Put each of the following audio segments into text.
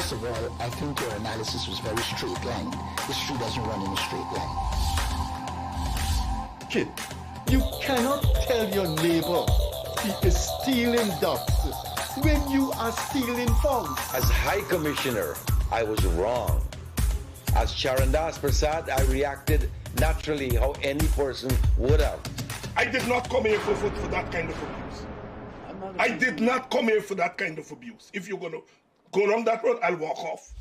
First of all, I think your analysis was very straight line. History doesn't run in a straight line. Kid, you cannot tell your neighbor he is stealing ducks when you are stealing funds. As High Commissioner, I was wrong. As Charandas Prasad, I reacted naturally how any person would have. I did not come here for that kind of abuse. I did not come here for that kind of abuse. If you're going to go down that road, I'll walk off.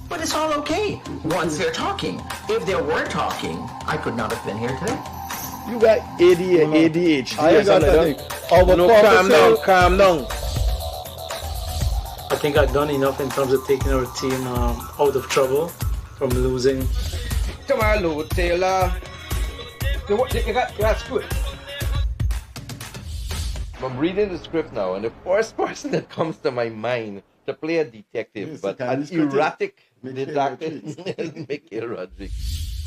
But it's all okay once they're talking. If they were talking, I could not have been here today. You got ADHD. I got that. Calm down. I think I've done enough in terms of taking our team out of trouble from losing. Come on, Lou Taylor. That's good. I'm reading the script now, and the first person that comes to my mind to play a detective, yes, but an erratic detective, Mikhail Rodriguez.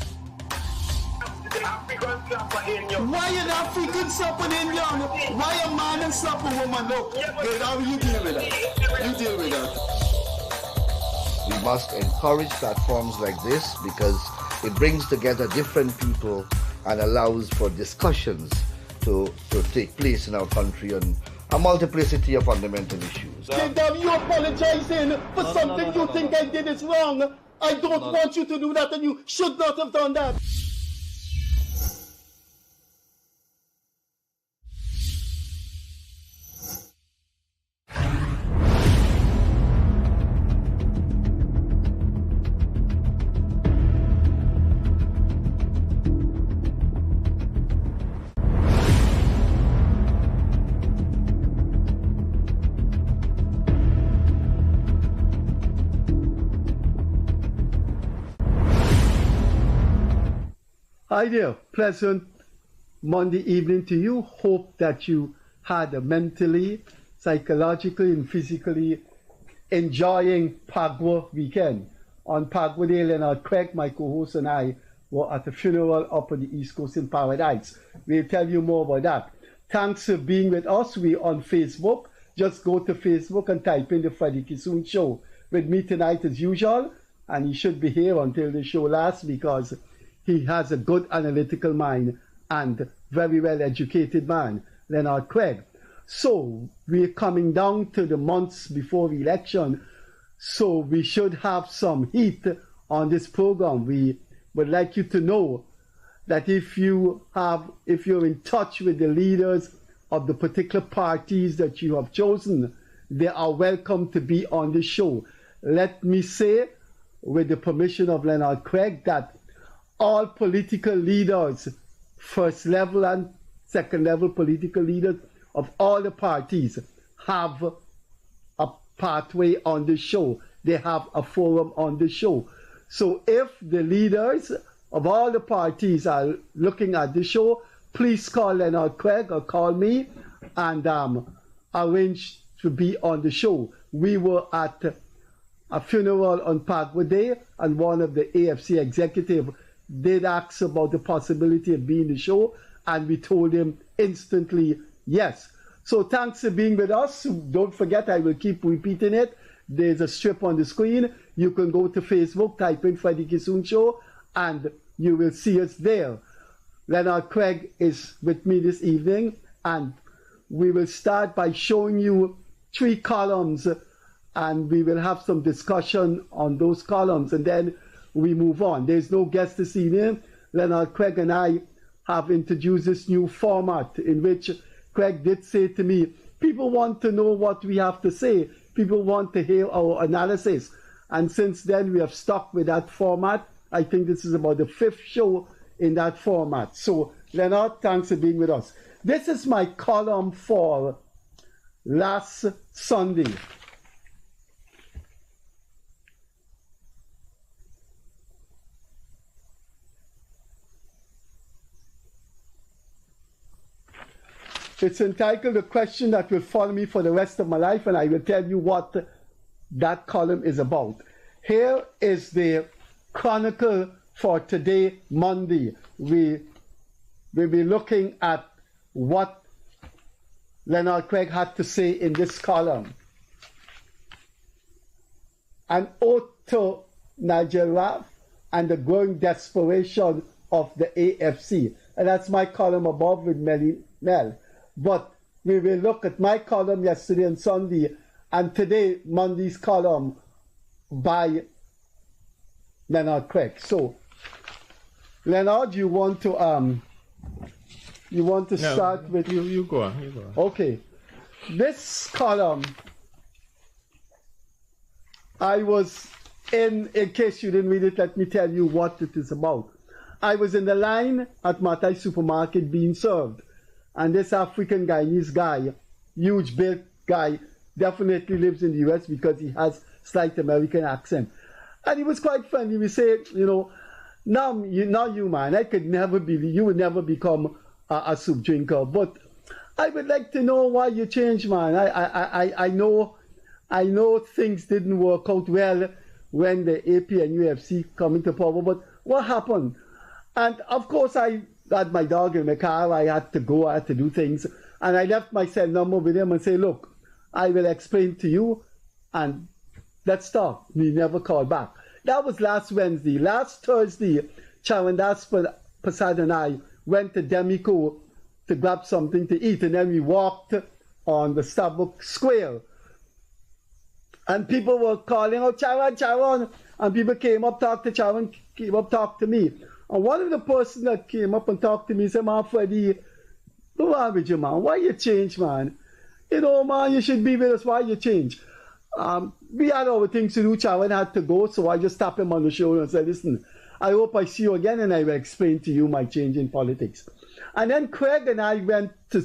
Why an African slap an Indian? Why a man and slap a woman? Look, how you deal with that? You deal with that. We must encourage platforms like this because it brings together different people and allows for discussions to take place in our country on a multiplicity of fundamental issues. You apologizing for something you think I did is wrong. I don't want you to do that, and you should not have done that. Hi there, pleasant Monday evening to you. Hope that you had a mentally, psychologically, and physically enjoying Pagwa weekend. On Pagwa Day, Leonard Craig, my co-host, and I were at a funeral up on the East Coast in Paradise. We'll tell you more about that. Thanks for being with us. We're on Facebook. Just go to Facebook and type in the Freddie Kissoon Show. With me tonight as usual, and he should be here until the show lasts because he has a good analytical mind and very well educated man, Leonard Craig. So we're coming down to the months before the election, so we should have some heat on this program. We would like you to know that if you're in touch with the leaders of the particular parties that you have chosen, they are welcome to be on the show. Let me say, with the permission of Leonard Craig, that all political leaders, first level and second level political leaders of all the parties have a pathway on the show. They have a forum on the show. So if the leaders of all the parties are looking at the show, please call Leonard Craig or call me and arrange to be on the show. We were at a funeral on Pagwa Day, and one of the AFC executives did ask about the possibility of being the show, and we told him instantly yes. So thanks for being with us. Don't forget, I will keep repeating it. There's a strip on the screen. You can go to Facebook, type in Freddie Kissoon Show, and you will see us there. Leonard Craig is with me this evening, and we will start by showing you 3 columns, and we will have some discussion on those columns, and then we move on. There's no guest this evening. Leonard Craig and I have introduced this new format in which Craig did say to me, people want to know what we have to say. People want to hear our analysis. And since then, we have stuck with that format. I think this is about the 5th show in that format. So, Leonard, thanks for being with us. This is my column for last Sunday. It's entitled "A Question That Will Follow Me for the Rest of My Life," and I will tell you what that column is about. Here is the chronicle for today, Monday. We will be looking at what Leonard Craig had to say in this column. an ode to Nigel Raff and the growing desperation of the AFC. And that's my column above with Mel. But we will look at my column yesterday and Sunday, and today, Monday's column by Leonard Craig. So, Leonard, you want to start with... You go on. Okay. This column, I was in case you didn't read it, let me tell you what it is about. I was in the line at Matai supermarket being served, and this African Guyanese guy, huge built guy, definitely lives in the US because he has slight American accent. And he was quite friendly. We say, now you man, I could never believe you would never become a soup drinker, but I would like to know why you changed, man. I know things didn't work out well when the AP and UFC come into power, but what happened? And of course, I had my dog in my car. I had to go. I had to do things, and I left my cell number with him and say, "Look, I will explain to you, and let's talk." He never called back. That was last Wednesday. Last Thursday, Charandas Prasad and I went to Demico to grab something to eat, and then we walked on the Starbucks Square. And people were calling out, Charan, and people came up, talked to Charan, came up, talked to me. And one of the persons that came up and talked to me said, "Man, Freddie, what's wrong with you, man? Why you change, man? Man, you should be with us. Why you change?" We had our things to do. Charan had to go, so I just tapped him on the shoulder and said, "Listen, I hope I see you again, and I will explain to you my change in politics." And then Craig and I went to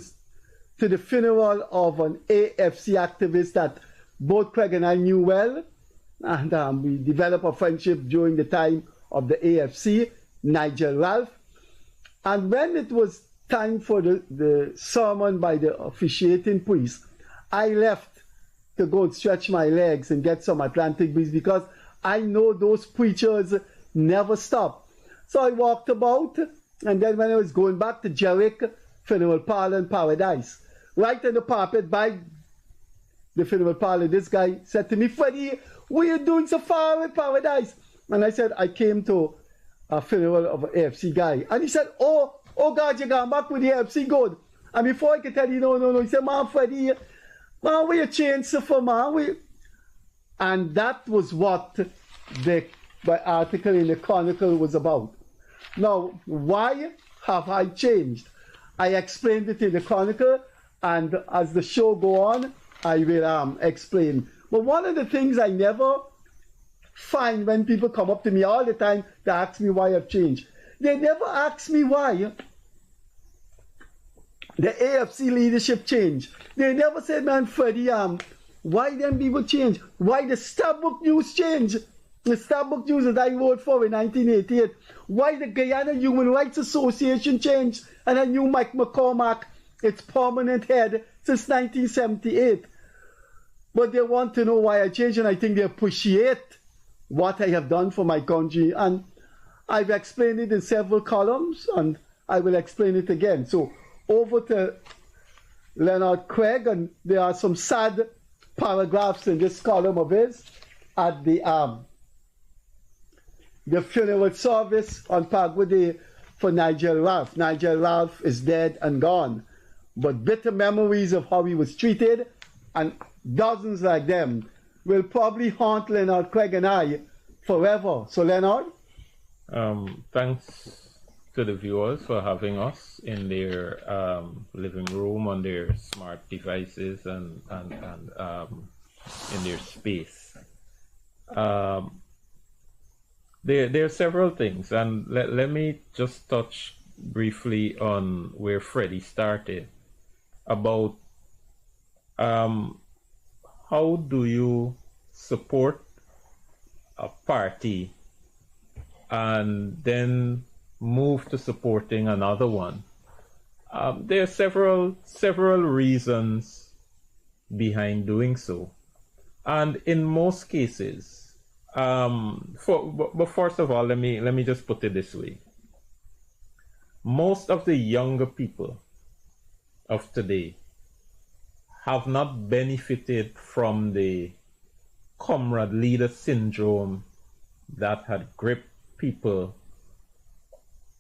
the funeral of an AFC activist that both Craig and I knew well, and we developed a friendship during the time of the AFC, Nigel Ralph. And when it was time for the sermon by the officiating priest, I left to go and stretch my legs and get some Atlantic breeze because I know those preachers never stop. So I walked about, and then when I was going back to Jerick Funeral Parlor in Paradise, right on the parapet by the funeral parlor, this guy said to me, "Freddie, what are you doing so far in Paradise?" And I said, "I came to a funeral of an AFC guy." And he said, oh God, you gone back with the AFC good. And before I could tell you, no, he said, "Man, Freddie, man, what you changed so for, man?" And that was what the article in the Chronicle was about. Now, why have I changed? I explained it in the Chronicle, and as the show go on, I will explain. But one of the things I never find when people come up to me all the time to ask me why I've changed, they never ask me why the AFC leadership changed. They never said, "Man, Freddie, why them people change? Why the Starbucks News change? The Starbucks News that I wrote for in 1988. Why the Guyana Human Rights Association changed, and I knew Mike McCormack, its permanent head, since 1978. But they want to know why I changed, and I think they appreciate what I have done for my country. And I've explained it in several columns, and I will explain it again. So over to Leonard Craig, and there are some sad paragraphs in this column of his at the funeral service on Pagwa Day for Nigel Ralph. Nigel Ralph is dead and gone, but bitter memories of how he was treated, and dozens like them, will probably haunt Leonard Craig and I forever. So, Leonard? Thanks to the viewers for having us in their living room on their smart devices and in their space. There are several things, and let me just touch briefly on where Freddie started about how do you support a party and then move to supporting another one. There are several reasons behind doing so, and in most cases, but first of all, let me just put it this way: most of the younger people of today have not benefited from the comrade leader syndrome that had gripped people,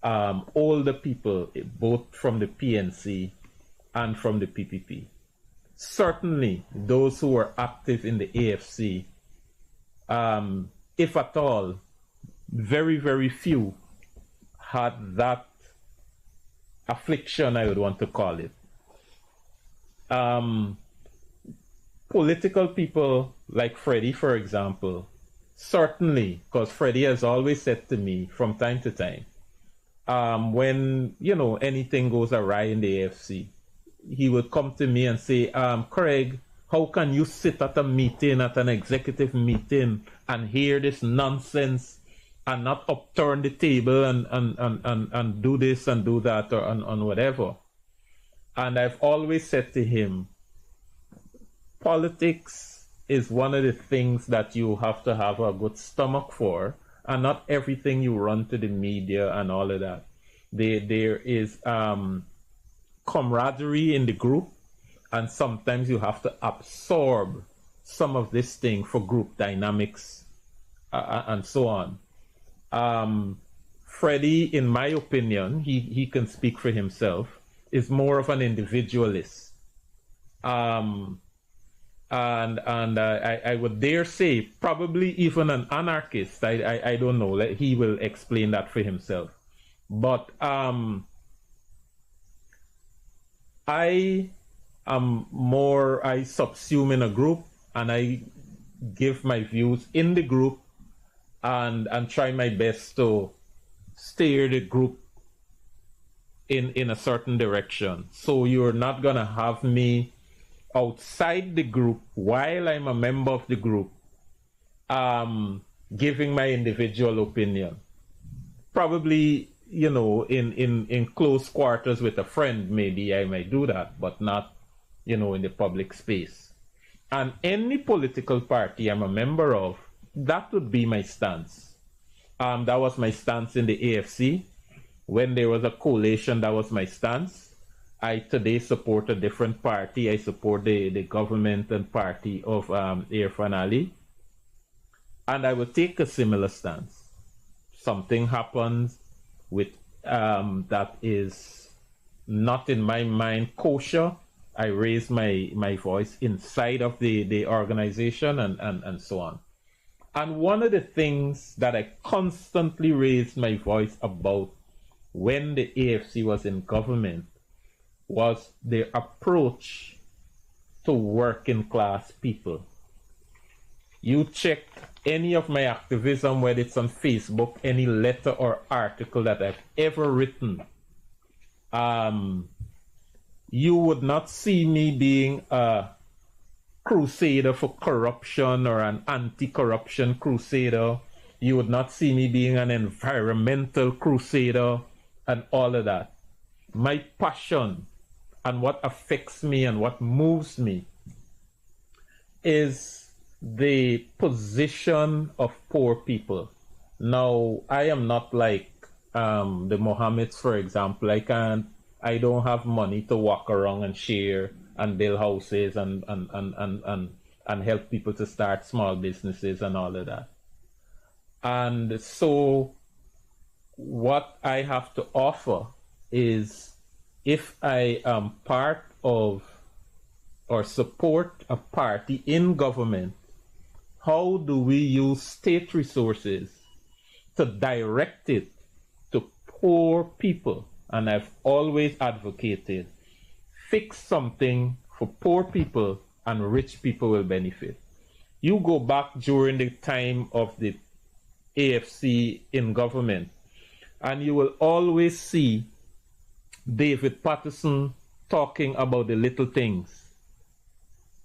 older people, both from the PNC and from the PPP. Certainly, those who were active in the AFC, if at all, very, very few had that affliction, I would want to call it. Political people like Freddie, for example, certainly, because Freddie has always said to me from time to time, when, you know, anything goes awry in the AFC, he would come to me and say, Craig, how can you sit at a meeting, at an executive meeting, and hear this nonsense and not upturn the table and do this and do that or and whatever? And I've always said to him, politics is one of the things that you have to have a good stomach for, and not everything you run to the media and all of that. There is camaraderie in the group, and sometimes you have to absorb some of this thing for group dynamics and so on. Freddie, in my opinion, he can speak for himself, is more of an individualist. And I would dare say probably even an anarchist. I don't know. He will explain that for himself. But I am more, I subsume in a group and I give my views in the group and try my best to steer the group in a certain direction. So you're not going to have me outside the group while I'm a member of the group giving my individual opinion. Probably, you know, in close quarters with a friend, maybe I might do that, but not, you know, in the public space. And any political party I'm a member of, that would be my stance. That was my stance in the AFC. When there was a coalition, that was my stance. I today support a different party. I support the government and party of Irfan Ali. And I will take a similar stance. Something happens with that is not in my mind kosher, I raise my voice inside of the organization and so on. And one of the things that I constantly raised my voice about when the AFC was in government was their approach to working class people. You check any of my activism, whether it's on Facebook, any letter or article that I've ever written, you would not see me being a crusader for corruption or an anti-corruption crusader. You would not see me being an environmental crusader and all of that. My passion and what affects me and what moves me is the position of poor people. Now, I am not like the Mohammeds, for example. I don't have money to walk around and share and build houses and help people to start small businesses and all of that. And so what I have to offer is, if I am part of or support a party in government, how do we use state resources to direct it to poor people? And I've always advocated, fix something for poor people and rich people will benefit. You go back during the time of the AFC in government, and you will always see David Patterson talking about the little things.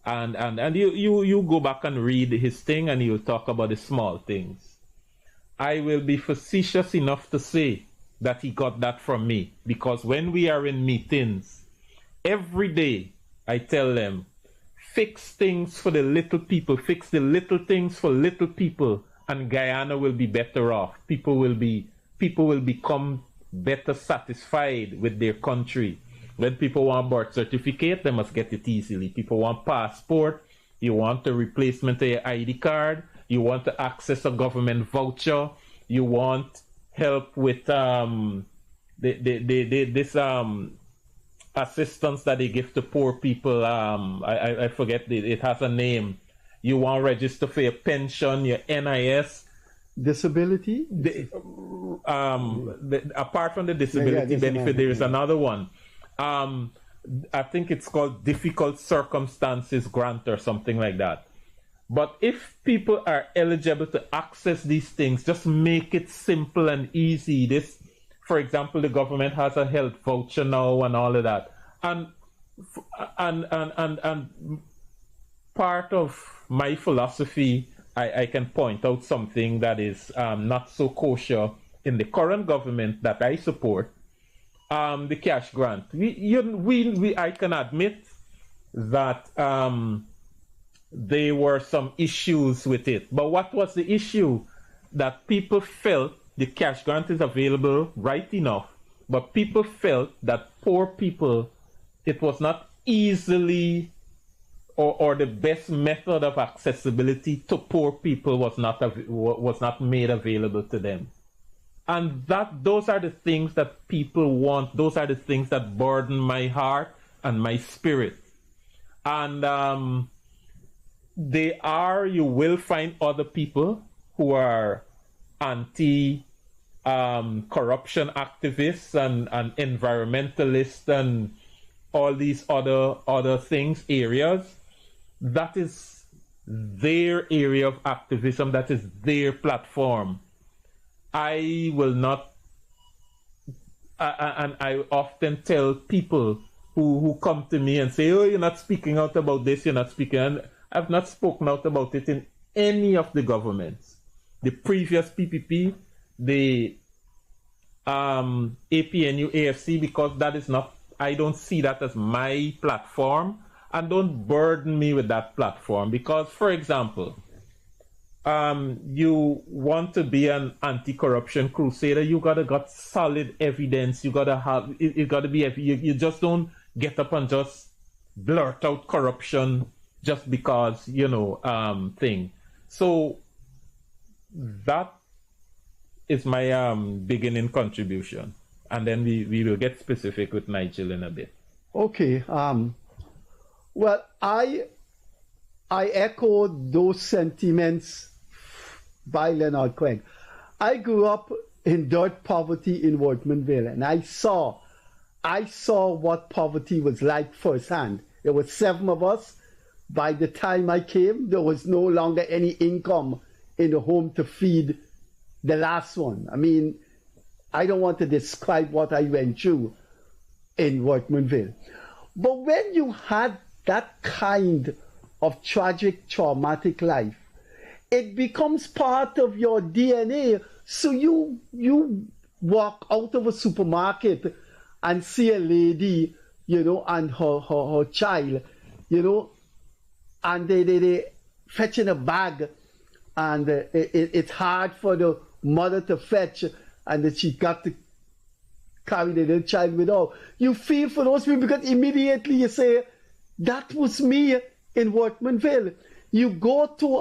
And you go back and read his thing and he'll talk about the small things. I will be facetious enough to say that he got that from me, because when we are in meetings, every day I tell them, fix things for the little people, fix the little things for little people, and Guyana will be better off. People will become better satisfied with their country. When people want birth certificate, they must get it easily. People want passport, you want the replacement of your ID card, you want to access a government voucher, you want help with this assistance that they give to poor people. I forget it has a name. You want to register for your pension, your NIS. Disability? Apart from the disability benefit, there is another one. I think it's called difficult circumstances grant or something like that. But if people are eligible to access these things, just make it simple and easy. This, for example, the government has a health voucher now and all of that. And part of my philosophy, I can point out something that is not so kosher in the current government that I support. The cash grant. I can admit that there were some issues with it. But what was the issue? That people felt the cash grant is available right enough, but people felt that poor people, it was not easily or the best method of accessibility to poor people was not made available to them. And those are the things that people want. Those are the things that burden my heart and my spirit. And you will find other people who are anti-corruption activists and environmentalists and all these other things, areas. That is their area of activism. That is their platform. I will not, and I often tell people who come to me and say, oh, you're not speaking out about this, you're not speaking, and I've not spoken out about it in any of the governments. The previous PPP, the APNU, AFC, because that is not, I don't see that as my platform, and don't burden me with that platform. Because, for example, you want to be an anti-corruption crusader, you gotta got solid evidence. You gotta have it gotta be you just don't get up and just blurt out corruption just because thing. So that is my beginning contribution, and then we will get specific with Nigel in a bit. Okay. Well, I echo those sentiments by Leonard Craig. I grew up in dirt poverty in Workmanville, and I saw what poverty was like firsthand. There were 7 of us. By the time I came, there was no longer any income in the home to feed the last one. I mean, I don't want to describe what I went through in Workmanville. But when you had that kind of tragic, traumatic life, it becomes part of your DNA. So you walk out of a supermarket and see a lady, and her child, and they fetching a bag, and it's hard for the mother to fetch, and then she got to carry the little child with her. You feel for those people because immediately you say, that was me in Workmanville. You go to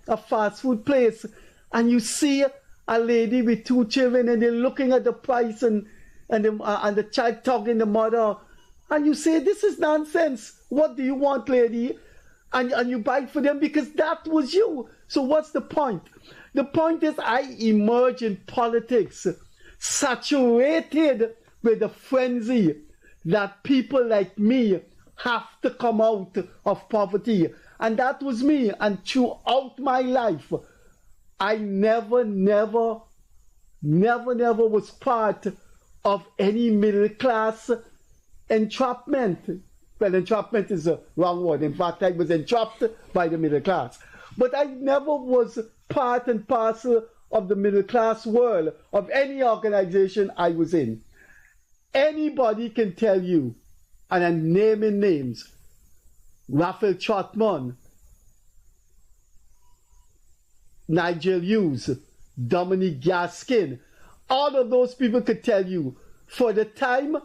a fast food place and you see a lady with 2 children and they're looking at the price and the child talking the mother, and you say, this is nonsense. What do you want, lady? And you buy it for them because that was you. So what's the point? The point is I emerge in politics saturated with the frenzy that people like me have to come out of poverty. And that was me. And throughout my life, I never was part of any middle class entrapment. Well, entrapment is a wrong word. In fact, I was entrapped by the middle class. But I never was part and parcel of the middle class world of any organization I was in. Anybody can tell you, and I'm naming names, Raphael Trotman, Nigel Hughes, Dominic Gaskin, all of those people could tell you, for the time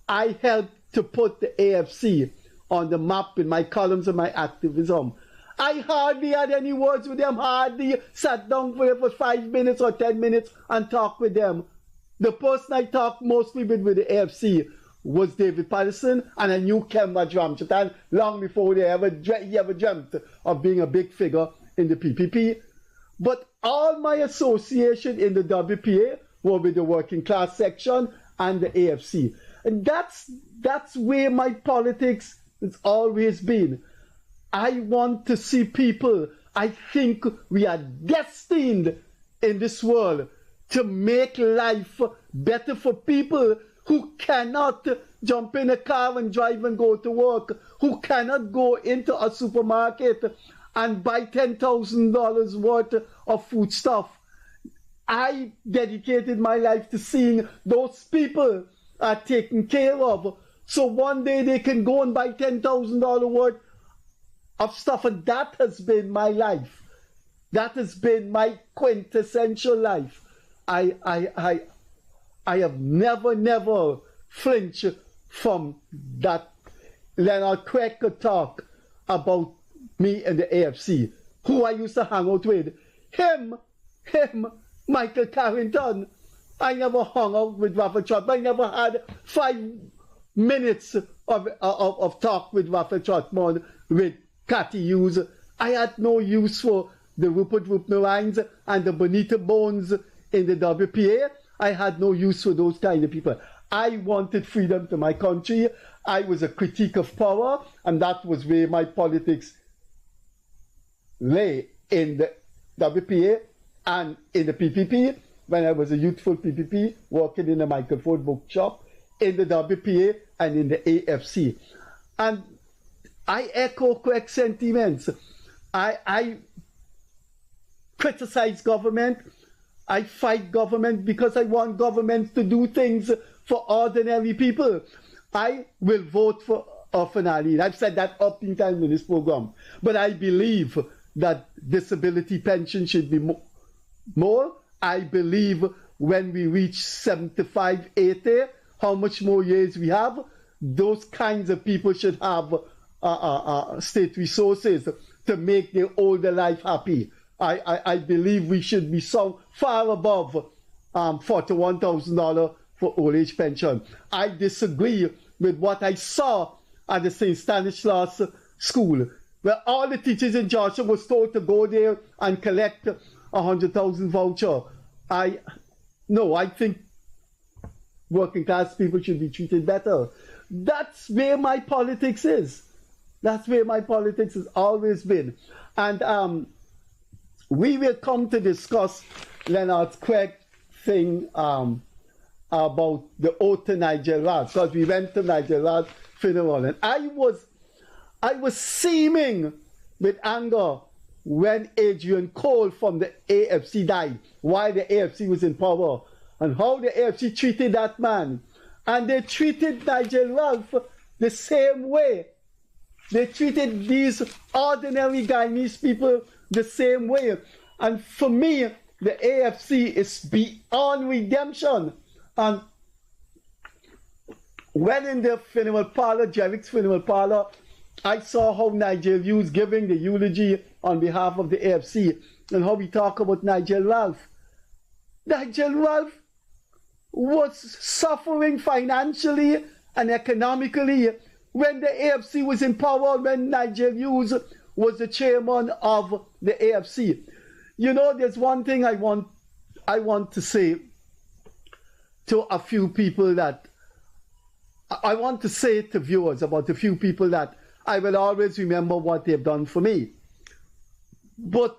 I helped to put the AFC on the map in my columns of my activism, I hardly had any words with them, hardly sat down for 5 minutes or 10 minutes and talked with them. The person I talked mostly with the AFC was David Patterson, and I knew Kemba Ramchatan long before he ever dreamt of being a big figure in the PPP. But all my association in the WPA were with the working class section and the AFC. And that's where my politics has always been. I want to see people. I think we are destined in this world to make life better for people who cannot jump in a car and drive and go to work, who cannot go into a supermarket and buy $10,000 worth of foodstuff. I dedicated my life to seeing those people are taken care of, so one day they can go and buy $10,000 worth of stuff, and that has been my life. That has been my quintessential life. I have never flinched from that. Leonard Craig could talk about me and the AFC, who I used to hang out with. Him, Michael Carrington. I never hung out with Rafa Trotman. I never had 5 minutes of talk with Rafa Trotman, with Cathy Hughes. I had no use for the Rupert Rupnerines and the Bonita Bones in the WPA. I had no use for those kind of people. I wanted freedom to my country. I was a critique of power, and that was where my politics lay, in the WPA and in the PPP, when I was a youthful PPP working in a microphone bookshop, in the WPA and in the AFC. And I echo Craig's sentiments. I criticize government. I fight government because I want government to do things for ordinary people. I will vote for finale. I've said that up in time in this program. But I believe that disability pension should be more. I believe when we reach 75, 80, how much more years we have, those kinds of people should have state resources to make their older life happy. I believe we should be so far above $41,000 for old age pension. I disagree with what I saw at the St. Stanislaus School, where all the teachers in Georgia was told to go there and collect 100,000 voucher. I think working class people should be treated better. That's where my politics is. That's where my politics has always been. And we will come to discuss Leonard Craig thing about the oath to Nigel Rad, because we went to Nigel Rad's funeral, and I was seaming with anger when Adrian Cole from the AFC died, while the AFC was in power, and how the AFC treated that man. And they treated Nigel Ralph the same way. They treated these ordinary Guyanese people the same way. And for me, the AFC is beyond redemption. And when in the funeral parlor, Jerrick's funeral parlor, I saw how Nigel Hughes giving the eulogy on behalf of the AFC, and how we talk about Nigel Ralph. Nigel Ralph was suffering financially and economically when the AFC was in power, when Nigel Hughes was the chairman of the AFC. You know, there's one thing I want to say to a few people, that I want to say to viewers about a few people that I will always remember what they've done for me. But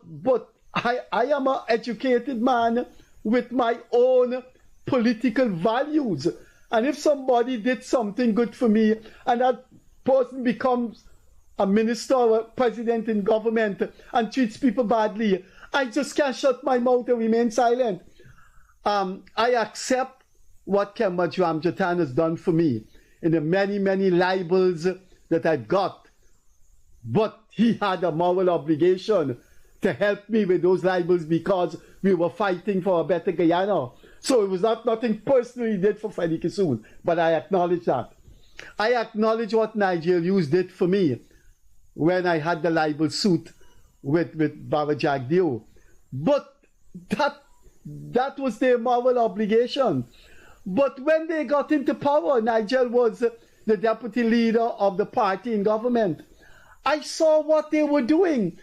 I am an educated man with my own political values. And if somebody did something good for me and that person becomes a minister or a president in government and treats people badly, I just can't shut my mouth and remain silent. I accept what Kemba Ramchatan has done for me in the many, many libels that I've got. But he had a moral obligation to help me with those libels because we were fighting for a better Guyana. So it was not nothing personally he did for Freddie Kissoon, but I acknowledge that. I acknowledge what Nigel Hughes did for me when I had the libel suit with Baba Jagdeo. But that was their moral obligation. But when they got into power, Nigel was the deputy leader of the party in government. I saw what they were doing.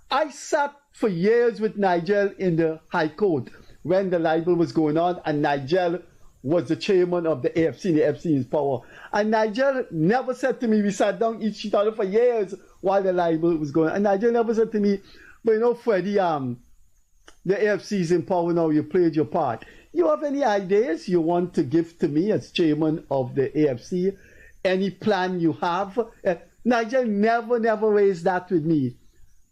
I sat for years with Nigel in the High Court when the libel was going on, and Nigel was the chairman of the AFC, the FC is power. And Nigel never said to me, we sat down each other for years while the libel was going on. And Nigel never said to me, but you know, Freddie, the AFC is in power now, you played your part. You have any ideas you want to give to me as chairman of the AFC? Any plan you have? Nigel never raised that with me.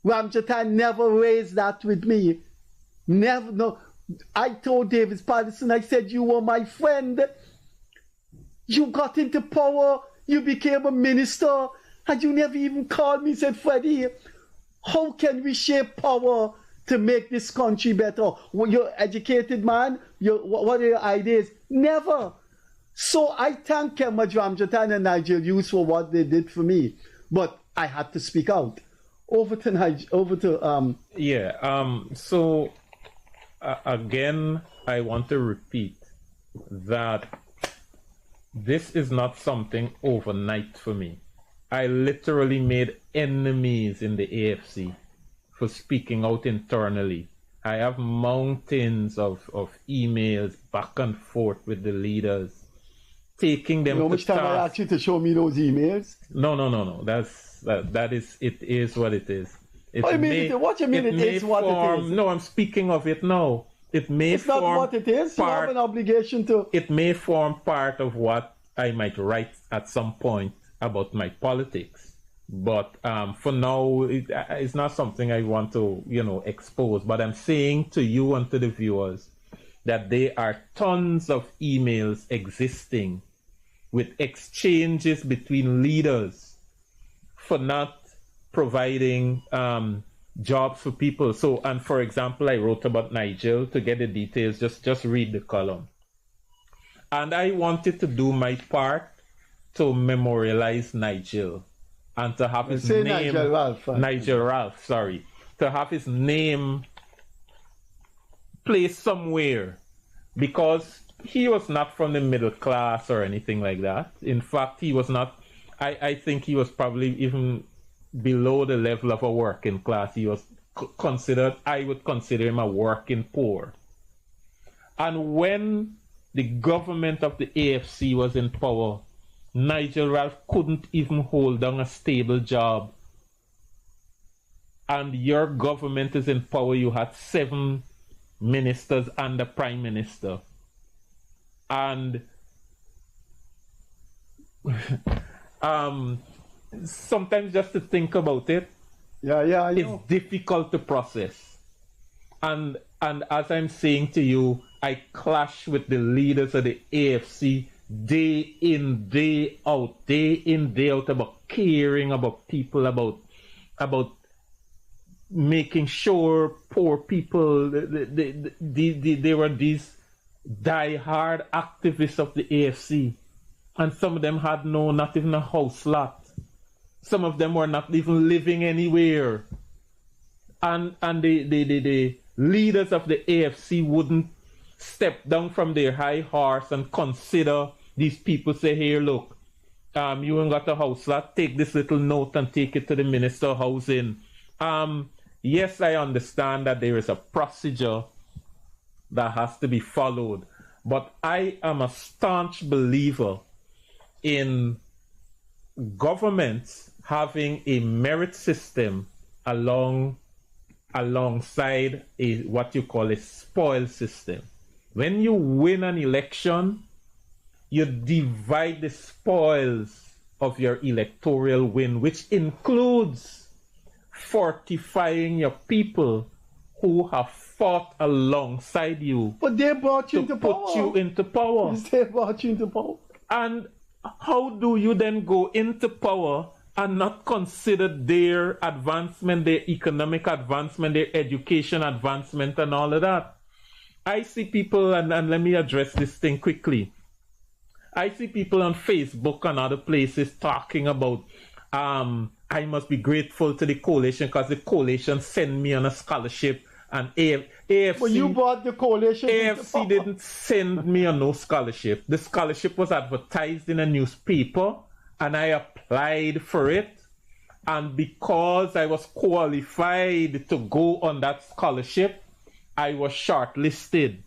Ramjatan never raised that with me. Never, no. I told Davis Patterson, I said, you were my friend. You got into power, you became a minister, and you never even called me and said, Freddie, how can we shape power to make this country better? Well, you're an educated man, what are your ideas? Never. So I thank Kemaj Ramjatan and Nigel Hughes for what they did for me, but I had to speak out. Over to Nigel, So again, I want to repeat that this is not something overnight for me. I literally made enemies in the AFC for speaking out internally. I have mountains of emails back and forth with the leaders, taking them. You know how much time I asked you to show me those emails? No. That is, it is what it is. What do you mean it is what it is? No, I'm speaking of it now. It's not what it is. You have an obligation to. It may form part of what I might write at some point about my politics. But for now, it's not something I want to, expose. But I'm saying to you and to the viewers that there are tons of emails existing with exchanges between leaders for not providing jobs for people. So, and for example, I wrote about Nigel. To get the details, just read the column. And I wanted to do my part to memorialize Nigel and to have his name, Nigel Ralph, to have his name placed somewhere, because he was not from the middle class or anything like that. In fact, he was not. I think he was probably even below the level of a working class. He was considered, I would consider him a working poor. And when the government of the AFC was in power, Nigel Ralph couldn't even hold down a stable job. And your government is in power, you had 7 ministers and the prime minister. And sometimes just to think about it, it's difficult to process. And as I'm saying to you, I clash with the leaders of the AFC day in, day out about caring about people, about making sure poor people, they were these die-hard activists of the AFC. And some of them had not even a house lot. Some of them were not even living anywhere. And the leaders of the AFC wouldn't step down from their high horse and consider these people, say, here, look, you ain't got a house lot, take this little note and take it to the Minister of Housing. Yes, I understand that there is a procedure that has to be followed, but I am a staunch believer in governments having a merit system alongside what you call a spoil system. When you win an election, you divide the spoils of your electoral win, which includes fortifying your people who have fought alongside you. But they brought you to put you into power. They brought you into power. And how do you then go into power and not consider their advancement, their economic advancement, their education advancement, and all of that? I see people, and let me address this thing quickly. I see people on Facebook and other places talking about I must be grateful to the coalition because the coalition sent me on a scholarship, and AFC. But you brought the coalition. AFC didn't send me on no scholarship. The scholarship was advertised in a newspaper, and I applied for it. And because I was qualified to go on that scholarship, I was shortlisted.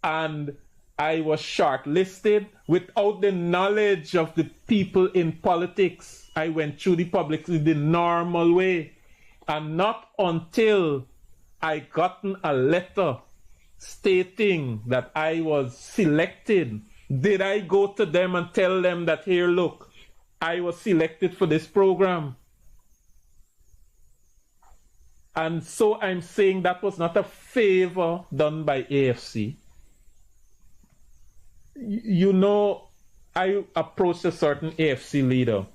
And I was shortlisted without the knowledge of the people in politics. I went through the public the normal way. And not until I gotten a letter stating that I was selected did I go to them and tell them that, here, look, I was selected for this program. And so I'm saying that was not a favor done by AFC. You know, I approached a certain AFC leader.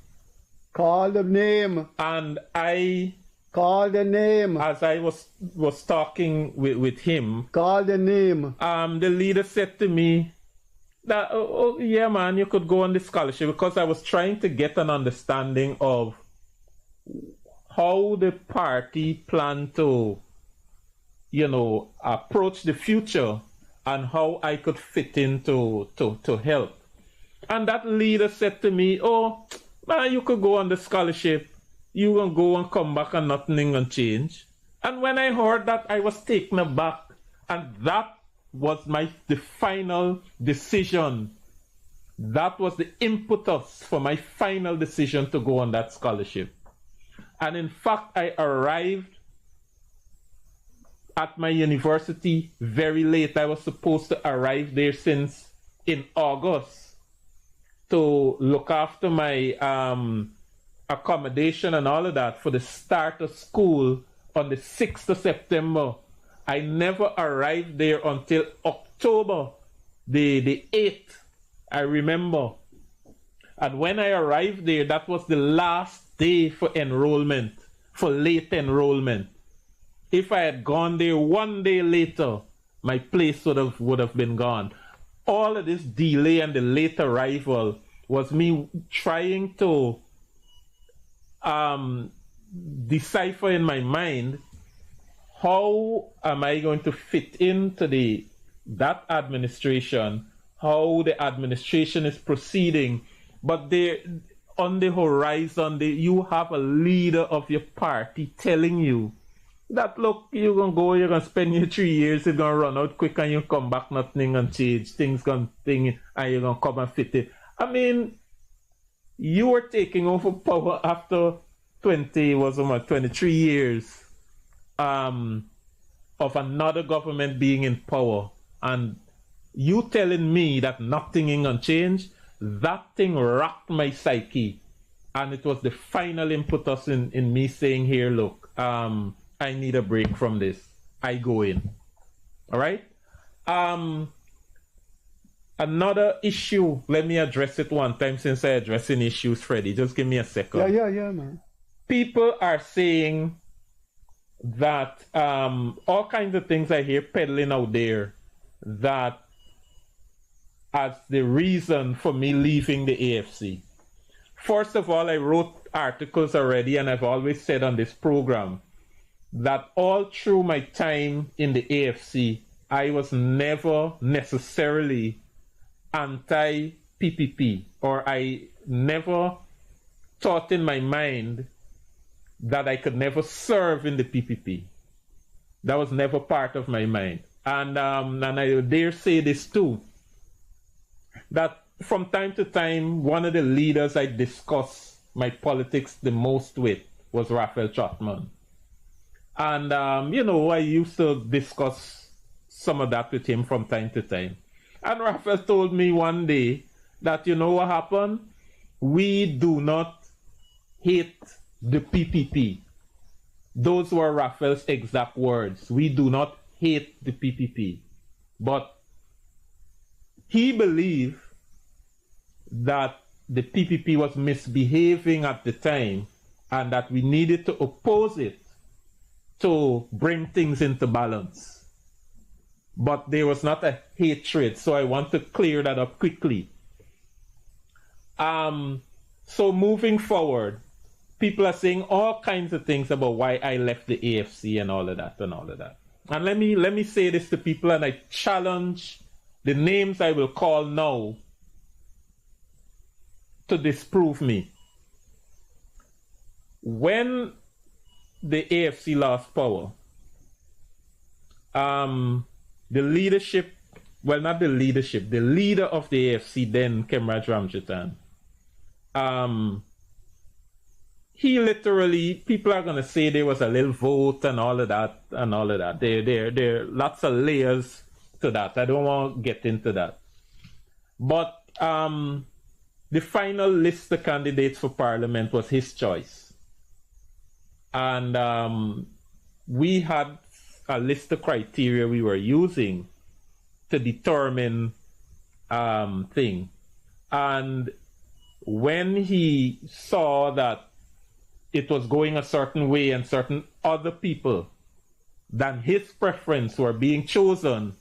Call the name. And I... Call the name. As I was talking with him. Call the name. The leader said to me that, oh, yeah, man, you could go on the scholarship, because I was trying to get an understanding of how the party planned to, you know, approach the future and how I could fit in to help. And that leader said to me, oh, man, you could go on the scholarship. You gonna go and come back and nothing gonna change. And when I heard that, I was taken aback. And that was the final decision. That was the impetus for my final decision to go on that scholarship. And in fact, I arrived at my university very late. I was supposed to arrive there since in August to look after my accommodation and all of that for the start of school on the 6th of September. I never arrived there until October, the 8th, I remember. And when I arrived there, that was the last day for enrollment, for late enrollment. If I had gone there one day later, my place would have been gone. All of this delay and the late arrival was me trying to decipher in my mind, how am I going to fit into that administration, how the administration is proceeding. But there, on the horizon, you have a leader of your party telling you that, look, you're going to go, you're going to spend your 3 years, it's going to run out quick, and you come back, nothing going to change, things going to thing, and you're going to come and fit it. I mean, you were taking over power after 23 years of another government being in power, and you telling me that nothing ain't gonna change, that thing rocked my psyche. And it was the final impetus in me saying, here, look, I need a break from this. I go in. All right? Another issue, let me address it one time since I addressing issues, Freddie. Just give me a second. Yeah, man. People are saying that all kinds of things I hear peddling out there that as the reason for me leaving the AFC. First of all, I wrote articles already, and I've always said on this program that all through my time in the AFC, I was never necessarily anti-PPP, or I never thought in my mind that I could never serve in the PPP. That was never part of my mind. And I dare say this too, that from time to time, one of the leaders I discussed my politics the most with was Raphael Trotman. And, you know, I used to discuss some of that with him from time to time. And Raphael told me one day that, you know what happened? We do not hate the PPP. Those were Raphael's exact words. We do not hate the PPP. But he believed that the PPP was misbehaving at the time and that we needed to oppose it to bring things into balance. But there was not a hatred, so I want to clear that up quickly. So moving forward, people are saying all kinds of things about why I left the AFC and all of that and all of that. And let me say this to people, and I challenge the names I will call now to disprove me. When the AFC lost power, the leadership, well, not the leadership, the leader of the AFC then, Kemraj Ramjatan, he literally, people are going to say there was a little vote and all of that and all of that. There are lots of layers to that. I don't want to get into that. But the final list of candidates for parliament was his choice. And we had a list of criteria we were using to determine thing. And when he saw that it was going a certain way and certain other people than his preference were being chosen,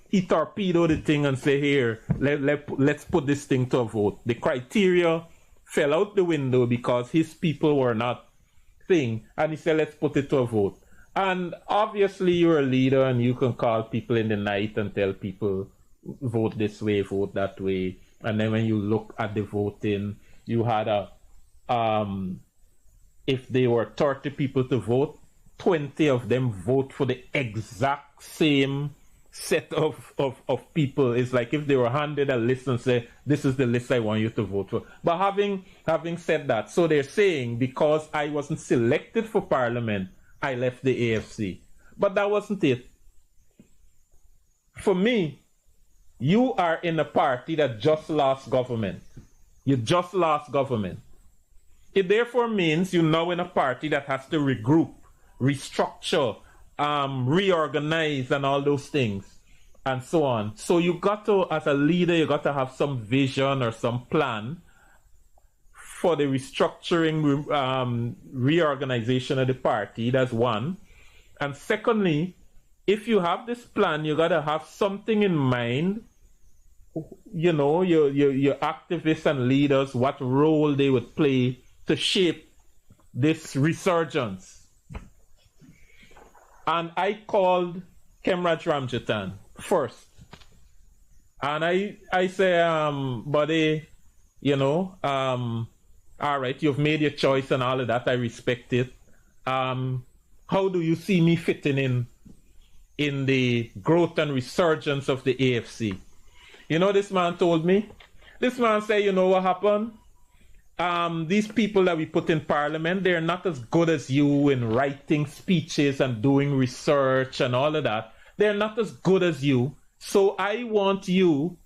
he torpedoed the thing and said, here, let's put this thing to a vote. The criteria fell out the window because his people were not thing. And he said, let's put it to a vote. And obviously you're a leader and you can call people in the night and tell people, vote this way, vote that way. And then when you look at the voting, you had if there were 30 people to vote, 20 of them vote for the exact same set of people. It's like if they were handed a list and say, this is the list I want you to vote for. But having said that, so they're saying because I wasn't selected for parliament, I left the AFC. But that wasn't it. For me, you are in a party that just lost government. You just lost government. It therefore means you're now in a party that has to regroup, restructure, reorganize and all those things and so on. So you got to, as a leader, you got to have some vision or some plan for the restructuring, reorganization of the party. That's one. And secondly, if you have this plan, you got to have something in mind, you know, your activists and leaders, what role they would play to shape this resurgence. And I called Kemraj Ramjatan first. And I say, buddy, you know, all right, you've made your choice and all of that. I respect it. How do you see me fitting in the growth and resurgence of the AFC? You know, this man told me. This man said, you know what happened? These people that we put in parliament, they're not as good as you in writing speeches and doing research and all of that. They're not as good as you. So I want you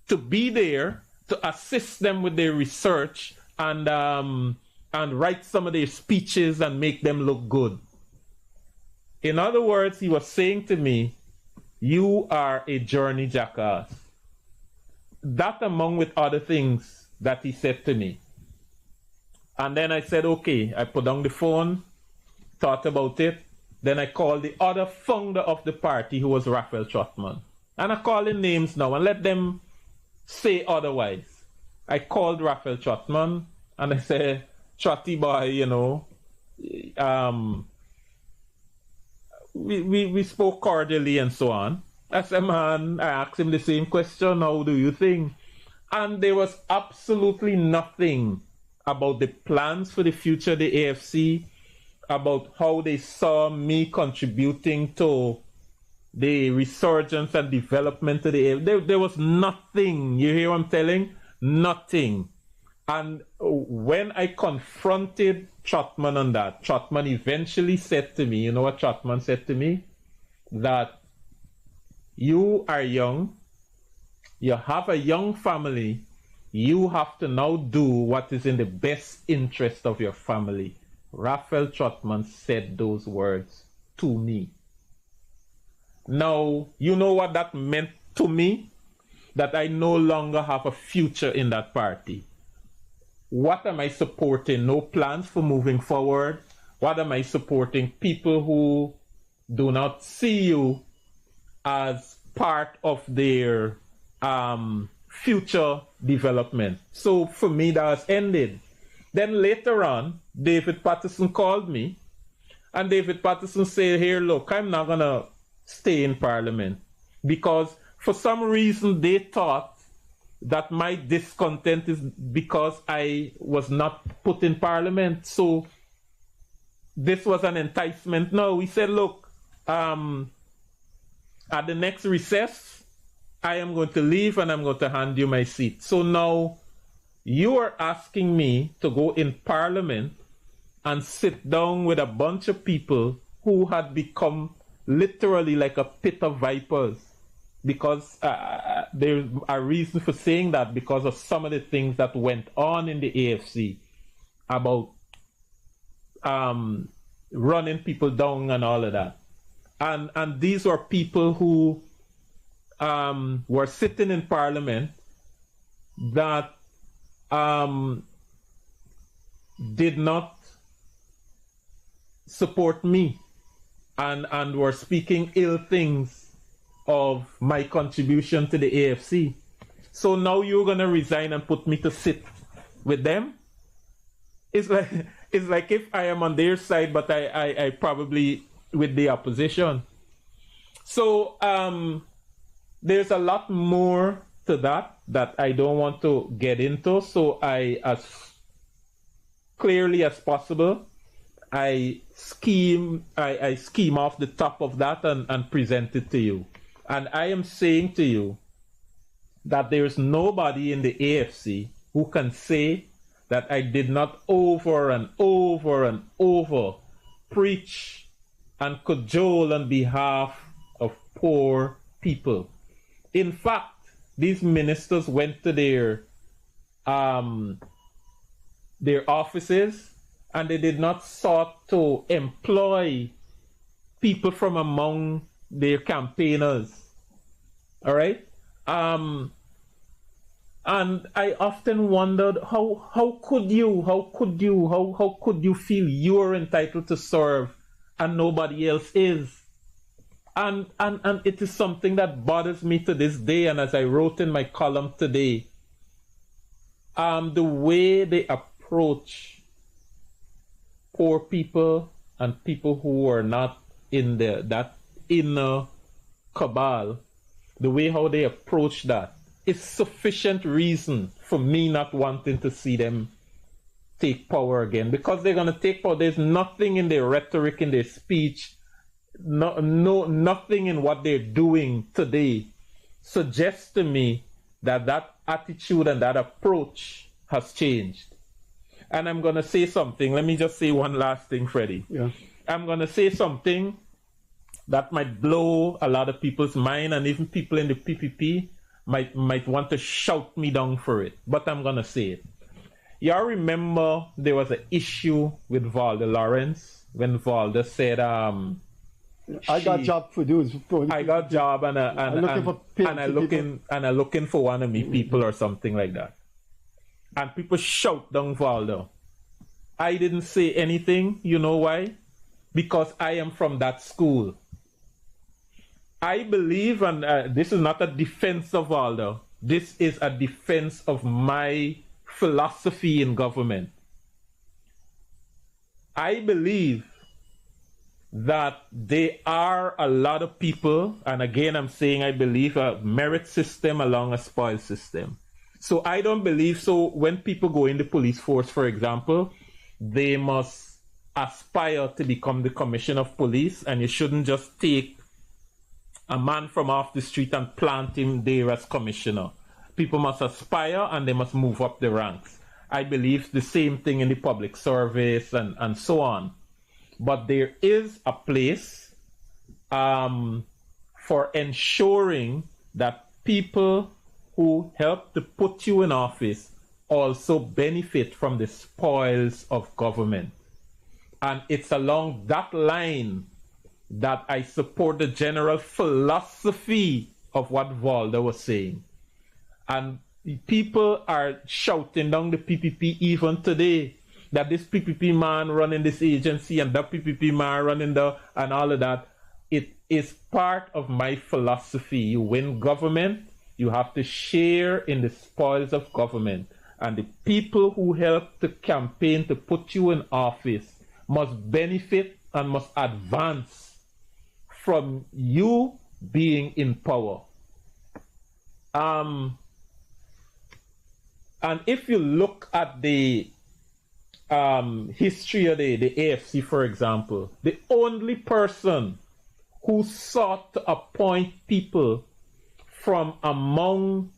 to be there to assist them with their research and write some of their speeches and make them look good. In other words, he was saying to me, you are a journey jackass. That among with other things that he said to me. And then I said, okay, I put down the phone, thought about it. Then I called the other founder of the party, who was Raphael Trotman. And I call in names now and let them say otherwise. I called Raphael Trotman and I said, Trotty boy, you know, we spoke cordially and so on. I said, man, I asked him the same question, how do you think? And there was absolutely nothing about the plans for the future of the AFC, about how they saw me contributing to the resurgence and development of the AFC. There was nothing. You hear what I'm telling? Nothing. And when I confronted Trotman on that, Trotman eventually said to me, you know what Trotman said to me? That you are young, you have a young family, you have to now do what is in the best interest of your family. Raphael Trotman said those words to me. Now, you know what that meant to me? That I no longer have a future in that party. What am I supporting? No plans for moving forward. What am I supporting? People who do not see you as part of their future development. So for me, that has ended. Then later on, David Patterson called me, and David Patterson said, here, look, I'm not going to stay in Parliament, because for some reason they thought that my discontent is because I was not put in Parliament. So this was an enticement. No, we said, look, at the next recess, I am going to leave and I'm going to hand you my seat. So now you are asking me to go in Parliament and sit down with a bunch of people who had become literally like a pit of vipers, because there's a reason for saying that, because of some of the things that went on in the AFC about running people down and all of that. And these were people who were sitting in Parliament that did not support me and were speaking ill things of my contribution to the AFC. So now you're going to resign and put me to sit with them? It's like if I am on their side, but I probably with the opposition. So there's a lot more to that I don't want to get into. So as clearly as possible, I scheme off the top of that and present it to you. And I am saying to you that there is nobody in the AFC who can say that I did not over and over and over preach and cajole on behalf of poor people. In fact, these ministers went to their offices and they did not sought to employ people from among their campaigners. All right? And I often wondered, how could you feel you're entitled to serve and nobody else is? And it is something that bothers me to this day. And as I wrote in my column today, the way they approach poor people and people who are not in that inner cabal, the way how they approach that is sufficient reason for me not wanting to see them take power again, because they're going to take power. There's nothing in their rhetoric, in their speech, nothing in what they're doing today suggests to me that attitude and that approach has changed. And I'm going to say something. Let me just say one last thing, Freddie. Yeah. I'm going to say something that might blow a lot of people's mind, and even people in the PPP might want to shout me down for it. But I'm going to say it. Y'all remember there was an issue with Valda Lawrence when Valda said, I got job for those. I got job and I looking for one of me people or something like that. And people shout down Valda. I didn't say anything. You know why? Because I am from that school. I believe, and this is not a defense of Valda, this is a defense of my philosophy in government. I believe that there are a lot of people, and again I'm saying I believe a merit system along a spoil system. So I don't believe, so when people go in the police force, for example, they must aspire to become the commissioner of police, and you shouldn't just take a man from off the street and plant him there as commissioner. People must aspire and they must move up the ranks. I believe the same thing in the public service and so on. But there is a place for ensuring that people who help to put you in office also benefit from the spoils of government. And it's along that line that I support the general philosophy of what Valda was saying. And people are shouting down the PPP even today, that this PPP man running this agency and that PPP man running and all of that. It is part of my philosophy. You win government, you have to share in the spoils of government. And the people who help to campaign to put you in office must benefit and must advance from you being in power. And if you look at the history of the AFC, for example, the only person who sought to appoint people from among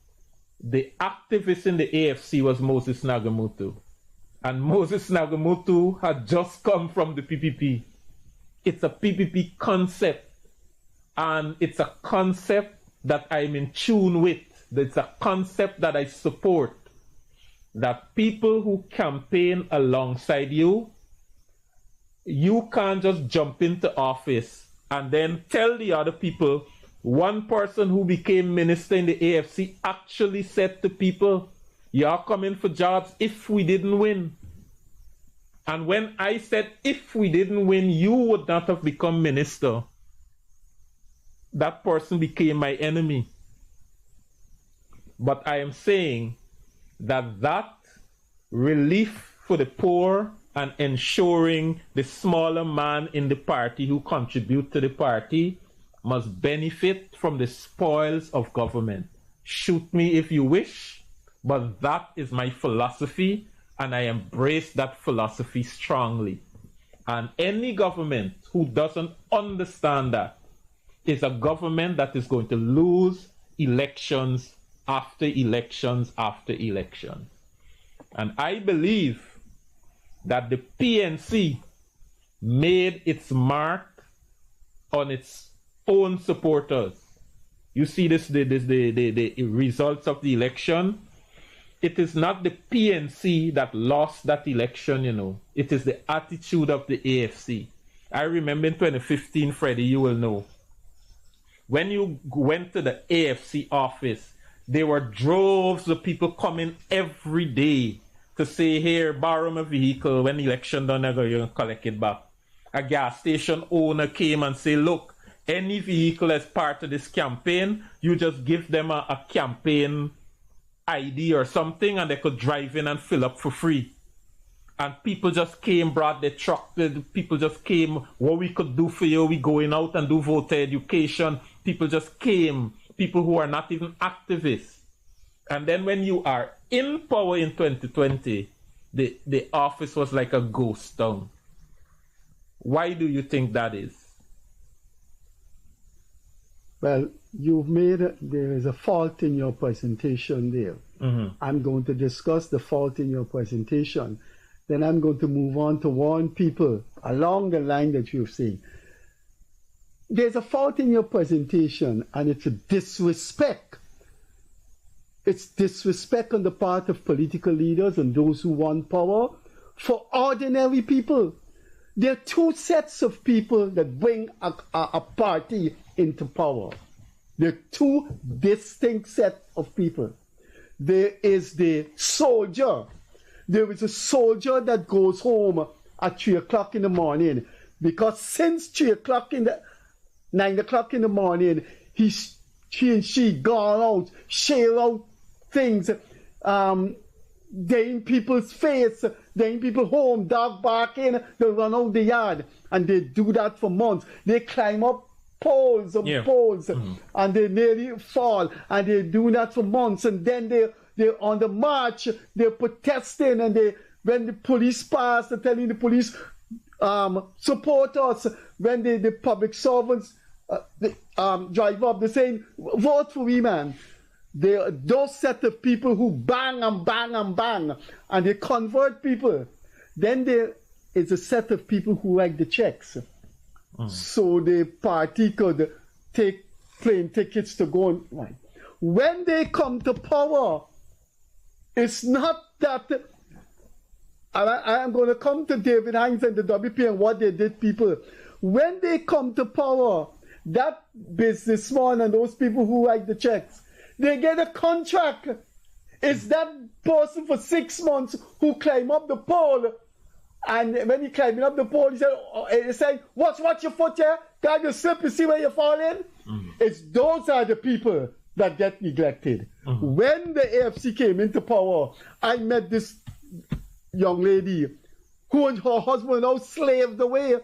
the activists in the AFC was Moses Nagamutu. And Moses Nagamutu had just come from the PPP. It's a PPP concept. And it's a concept that I'm in tune with. It's a concept that I support. That people who campaign alongside you, you can't just jump into office and then tell the other people. One person who became minister in the AFC actually said to people, "You're coming for jobs if we didn't win." And when I said, if we didn't win, you would not have become minister, that person became my enemy. But I am saying that relief for the poor and ensuring the smaller man in the party who contribute to the party must benefit from the spoils of government. Shoot me if you wish, but that is my philosophy, and I embrace that philosophy strongly. And any government who doesn't understand that is a government that is going to lose elections after elections after elections. And I believe that the PNC made its mark on its own supporters. You see the results of the election. It is not the PNC that lost that election, you know. It is the attitude of the AFC. I remember in 2015, Freddie, you will know. When you went to the AFC office, there were droves of people coming every day to say, "Here, borrow my vehicle. When the election done, I go, you collect it back." A gas station owner came and said, "Look, any vehicle as part of this campaign, you just give them a campaign ID or something, and they could drive in and fill up for free." And people just came, brought their truck. People just came, "What we could do for you, we going out and do voter education." People just came, people who are not even activists. And then when you are in power in 2020, the office was like a ghost town. Why do you think that is? Well, there is a fault in your presentation there. Mm-hmm. I'm going to discuss the fault in your presentation. Then I'm going to move on to warn people along the line that you've seen. There's a fault in your presentation, and it's a disrespect. It's disrespect on the part of political leaders and those who want power for ordinary people. There are two sets of people that bring a party into power. There are two distinct sets of people. There is the soldier. There is a soldier that goes home at 3 o'clock in the morning, because since 9 o'clock in the morning, he and she gone out, share out things, they in people's face, they in people's home, dog barking, they run out the yard, and they do that for months. They climb up poles and poles, and they nearly fall, and they do that for months, and then they're on the march, they're protesting, and when the police pass, they're telling the police, support us. When the public servants drive up, they're saying, vote for me, man. There are those set of people who bang and bang and bang, and they convert people. Then there is a set of people who write the checks. So the party could take plane tickets to go on. Right. When they come to power, it's not that. I'm going to come to David Hines and the WP and what they did, people. When they come to power, that businessman and those people who write the checks, they get a contract. It's that person for 6 months who climb up the pole, and when he climbing up the pole, he said, watch your foot here, God, you slip, you see where you're falling? Those are the people that get neglected. When the AFC came into power, I met this young lady who and her husband now slaved away.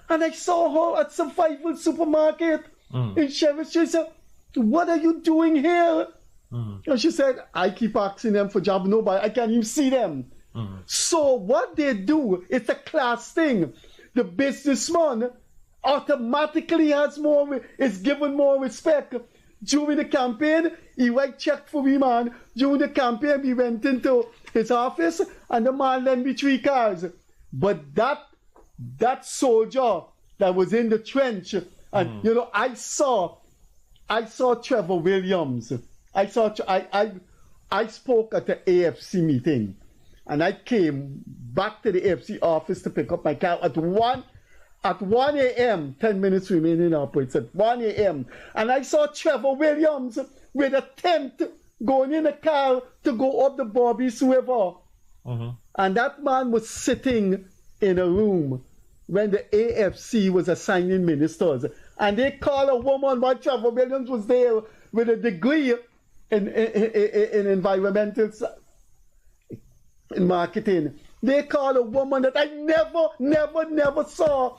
And I saw her at Survival Supermarket in Sheriff Street. She said, what are you doing here? And she said, I keep asking them for jobs. Nobody, I can't even see them. So what they do, it's a class thing. The businessman automatically is given more respect. During the campaign, he write check for me, man. During the campaign, we went into his office and the man lent me 3 cars. But that soldier that was in the trench, and you know, I saw Trevor Williams. I spoke at the AFC meeting, and I came back to the AFC office to pick up my car at 1 a.m. 10 minutes remaining upwards at 1 a.m. And I saw Trevor Williams with a tent going in a car to go up the Bobby's River. And that man was sitting in a room when the AFC was assigning ministers. And they called a woman while Trevor Williams was there with a degree in environmental in marketing. They called a woman that I never saw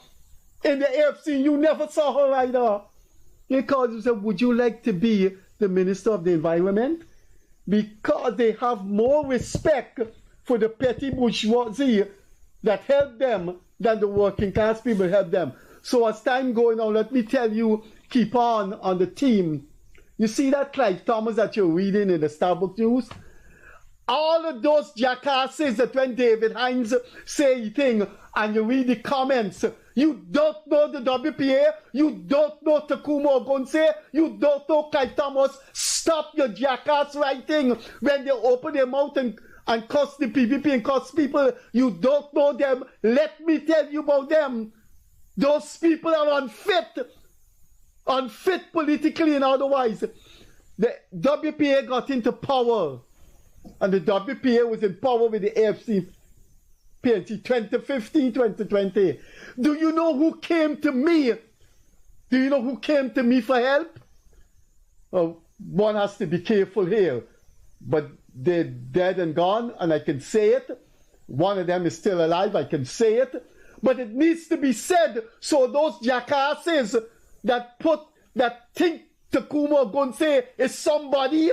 in the AFC. You never saw her either. They called and said, would you like to be the Minister of the Environment? Because they have more respect for the petty bourgeoisie that help them than the working class people help them. So as time going on, let me tell you, keep on the team. You see that Clive Thomas that you're reading in the Starbucks News? All of those jackasses that when David Hines say thing and you read the comments, you don't know the WPA, you don't know Takuma Ogunse, you don't know Clive Thomas. Stop your jackass writing when they open their mouth and cuss the PPP and cuss people. You don't know them. Let me tell you about them. Those people are unfit politically and otherwise. The WPA got into power, and the WPA was in power with the AFC PNC 2015, 2020. Do you know who came to me? Do you know who came to me for help? Well, one has to be careful here, but they're dead and gone, and I can say it. One of them is still alive, I can say it. But it needs to be said, so those jackasses that think Takuma Ogunse is somebody,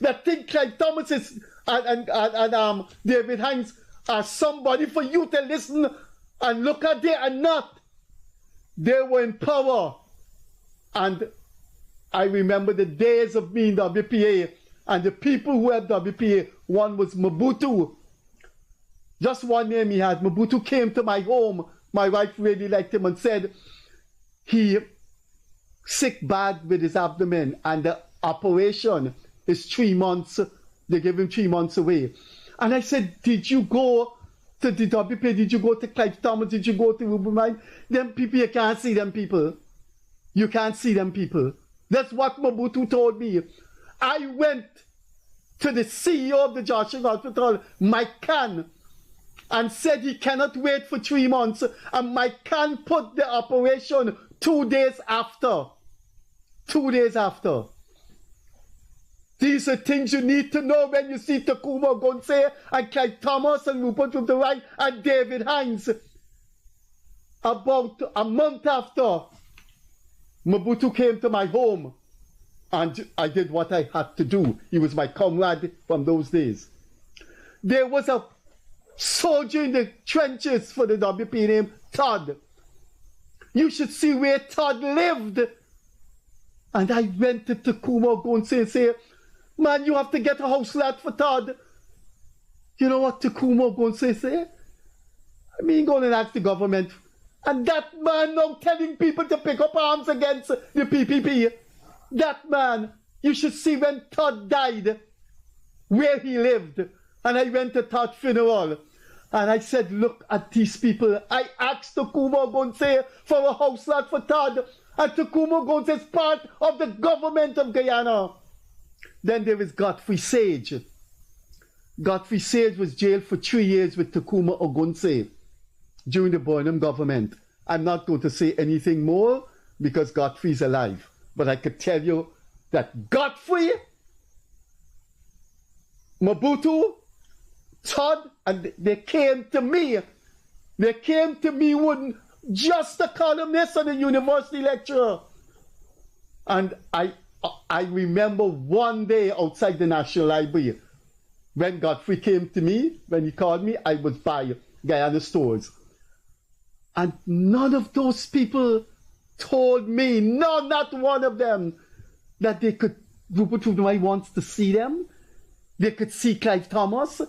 that think Clive Thomas is and David Hines are somebody for you to listen and look at. They are not. They were in power. And I remember the days of being WPA and the people who had WPA. One was Mobutu. Just one name he had. Mobutu came to my home. My wife really liked him and said he sick bad with his abdomen and the operation is 3 months. They gave him 3 months away. And I said, did you go to the WPA? Did you go to Clive Thomas? Did you go to Rubenstein? Them people, you can't see them people. You can't see them people. That's what Mobutu told me. I went to the CEO of the Joshua Hospital, Mike Khan, and said he cannot wait for 3 months. And Mike Khan put the operation 2 days after. 2 days after. These are things you need to know when you see Takuma Ogunse and Clive Thomas and Rupert from the right and David Hines. About a month after, Mobutu came to my home and I did what I had to do. He was my comrade from those days. There was a soldier in the trenches for the WP named Todd. You should see where Todd lived. And I went to Takuma Ogunse and said, man, you have to get a house lot for Todd. You know what Takuma Ogunse say? I mean, go and ask the government. And that man now telling people to pick up arms against the PPP. That man, you should see when Todd died, where he lived. And I went to Todd's funeral. And I said, look at these people. I asked Takuma Ogunse for a house lot for Todd. And Takuma Ogunse is part of the government of Guyana. Then there is Godfrey Sage. Godfrey Sage was jailed for 3 years with Takuma Ogunse during the Burnham government. I'm not going to say anything more because Godfrey's alive. But I could tell you that Godfrey, Mobutu, Todd, and they came to me. They came to me with just a columnist and a university lecturer. And I remember one day outside the National Library, when Godfrey came to me, when he called me, I was by Guyana stores. And none of those people told me, no, not one of them, that they could, Rupert Rubinai wants to see them. They could see Clive Thomas.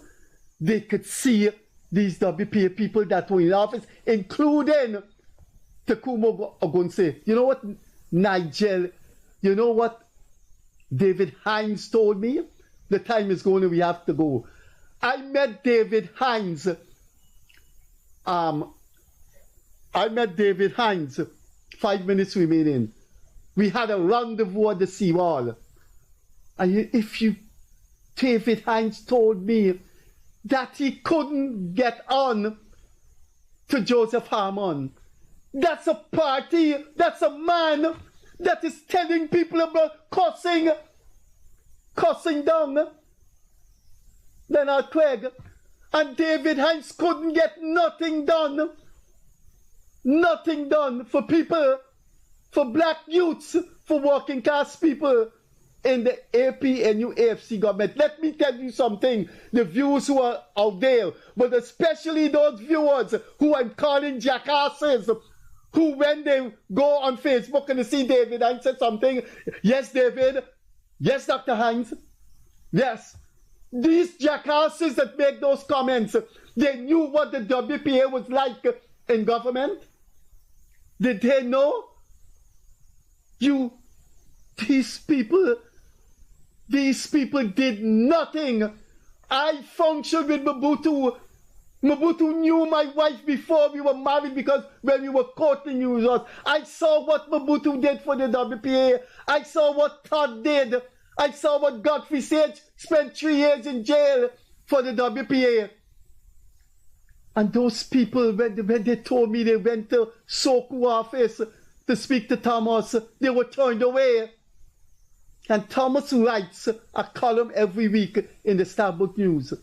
They could see these WPA people that were in office, including Takumo Ogunse. You know what, Nigel, you know what David Hines told me? The time is going and we have to go. I met David Hines. I met David Hines. 5 minutes remaining. We had a rendezvous at the seawall. And David Hines told me that he couldn't get on to Joseph Harmon. That's a party, that's a man that is telling people about cussing down Leonard Craig. And David Hines couldn't get nothing done for people, for black youths, for working class people in the APNU AFC government. Let me tell you something, the viewers who are out there, but especially those viewers who I'm calling jackasses, who when they go on Facebook and they see David Hines said something, yes, David, yes, Dr. Hines, yes. These jackasses that make those comments, they knew what the WPA was like in government. Did they know? These people did nothing. I functioned with Mobutu. Mobutu knew my wife before we were married because when we were courting us. I saw what Mobutu did for the WPA. I saw what Todd did. I saw what Godfrey Sage spent 3 years in jail for the WPA. And those people, when they told me they went to Soku office to speak to Thomas, they were turned away. And Thomas writes a column every week in the Starbuck News.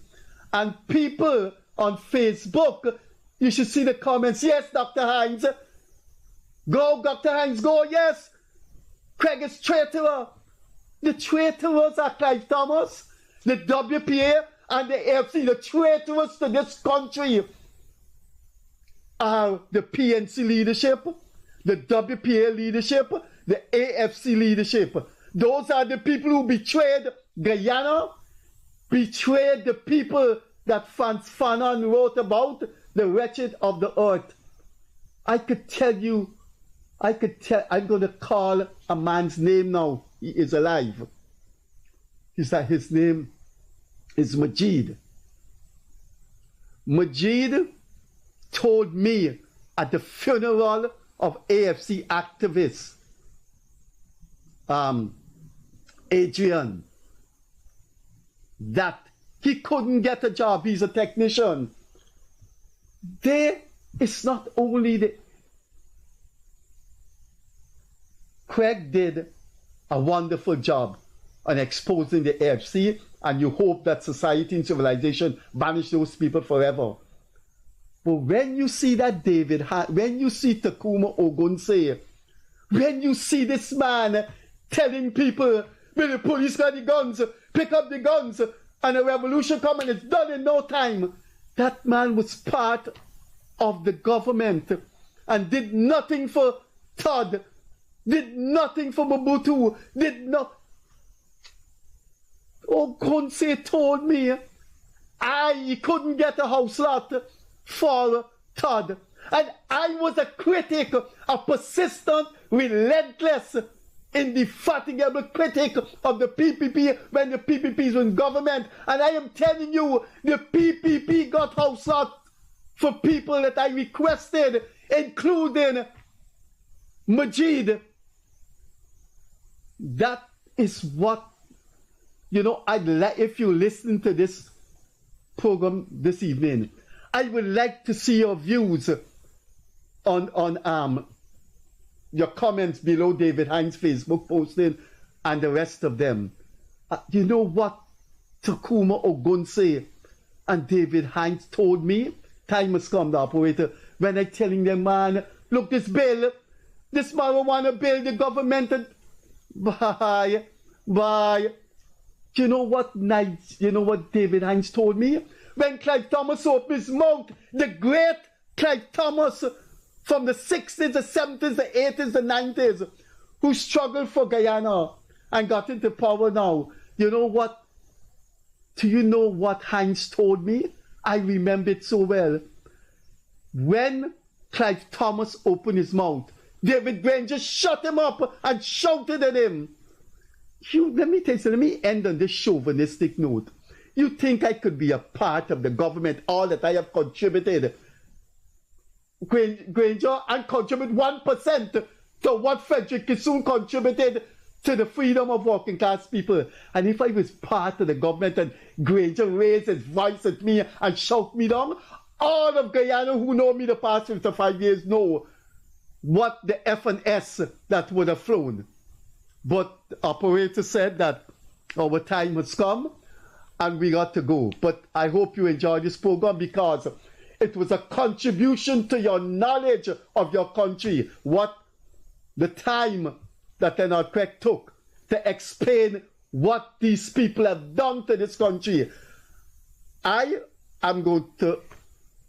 And people on Facebook, you should see the comments. Yes, Dr. Hines. Go, Dr. Hines, go, yes. Craig is traitor. The traitors are Clive Thomas, the WPA, and the AFC. The traitors to this country are the PNC leadership, the WPA leadership, the AFC leadership. Those are the people who betrayed Guyana, betrayed the people that Frantz Fanon wrote about, the wretched of the earth. I'm going to call a man's name now. He is alive. His name is Majid. Majid told me at the funeral of AFC activist Adrian that he couldn't get a job. He's a technician. It's not only Craig did a wonderful job on exposing the AFC, and you hope that society and civilization banish those people forever. But when you see that when you see Takuma Ogunse, when you see this man telling people, when the police got the guns, pick up the guns, and a revolution come and it's done in no time, that man was part of the government and did nothing for Todd, did nothing for Mobutu, Ogunse told me I couldn't get a house lot for Todd. And I was a critic, a persistent, relentless, indefatigable critic of the PPP when the PPPs were in government. And I am telling you, the PPP got house lot for people that I requested, including Majid. That is what, I'd like, if you listen to this program this evening, I would like to see your views on your comments below David Hines' Facebook posting. and the rest of them. You know what Takuma Ogunse and David Hines told me? Time has come, the operator, when I telling them, man, look, this bill, this marijuana bill, the government, bye. You know what David Hines told me? When Clive Thomas opened his mouth, the great Clive Thomas from the 60s, the 70s, the 80s, the 90s, who struggled for Guyana and got into power now. You know what? Do you know what Hines told me? I remember it so well. When Clive Thomas opened his mouth, David Granger shut him up and shouted at him. Let me tell you, let me end on this chauvinistic note. You think I could be a part of the government, all that I have contributed, Granger, and contribute 1% to what Frederick Kissoon contributed to the freedom of working class people? And if I was part of the government and Granger raised his voice at me and shout me down, all of Guyana who know me the past 55 years know what the F and S that would have flown. But the operator said that our time has come and we got to go. But I hope you enjoyed this program because it was a contribution to your knowledge of your country, what the time that Leonard Craig took to explain what these people have done to this country. I am going to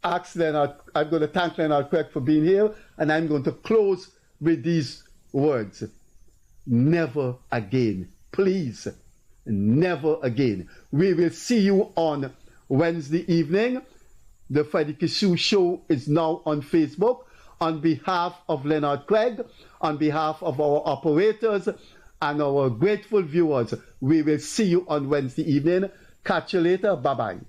ask Leonard, I'm going to thank Leonard Craig for being here, and I'm going to close with these words. Never again. Please, never again. We will see you on Wednesday evening. The Freddie Kissoon Show is now on Facebook. On behalf of Leonard Craig, on behalf of our operators and our grateful viewers, we will see you on Wednesday evening. Catch you later. Bye-bye.